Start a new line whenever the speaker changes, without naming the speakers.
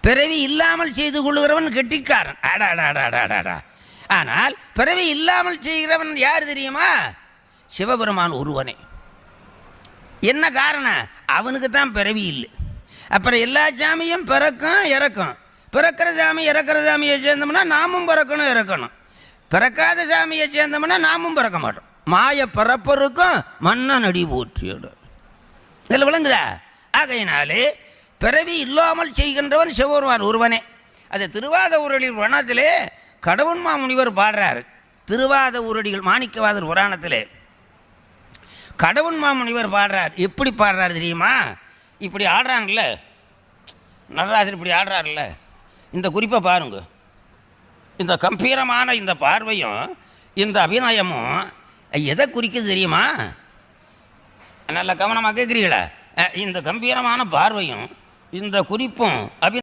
பிறவி இல்லாமல் செய்து கொள்ளுகிறவன் கெட்டிக்காரன். அடாடாடாடாடா. ஆனால் பிறவி இல்லாமல் செய்கிறவன் யார் தெரியுமா? சிவபெருமான் ஒருவனே. என்ன காரணம்? அவனுக்கு தான் பிறவி இல்லை. அப்புறம் எல்லா சாமியும் பிறக்கும் இறக்கும். பிறக்கிற சாமி இறக்கிற சாமியை சேர்ந்தோம்னா நாமும் பிறக்கணும் இறக்கணும். பிறக்காத சாமியை சேர்ந்தோம்னா நாமும் பிறக்க மாட்டோம். மாய பிறப்பருக்கும் மன்னன் அடி போற்றியோடு. இதில் விளங்குதா? ஆகையினாலே பிறவி இல்லாமல் செய்கின்றவன் சிவபெருமான் ஒருவனே. அது திருவாத ஊரடிகள் புராணத்திலே கடவுண்மா முனிவர் பாடுறாரு. திருவாத ஊரடிகள் மாணிக்கவாதர் புராணத்திலே கடவுண்மா முனிவர் பாடுறார். எப்படி பாடுறாரு தெரியுமா? இப்படி ஆடுறாங்கல்ல நடராஜர், இப்படி ஆடுறாருல்ல, இந்த குறிப்பை பாருங்க. இந்த கம்பீரமான இந்த பார்வையும் இந்த அபிநயமும் எதை குறிக்குது தெரியுமா? நல்ல கவனமாக கேட்குறீங்களா? இந்த கம்பீரமான பார்வையும் இந்த குறிப்பும்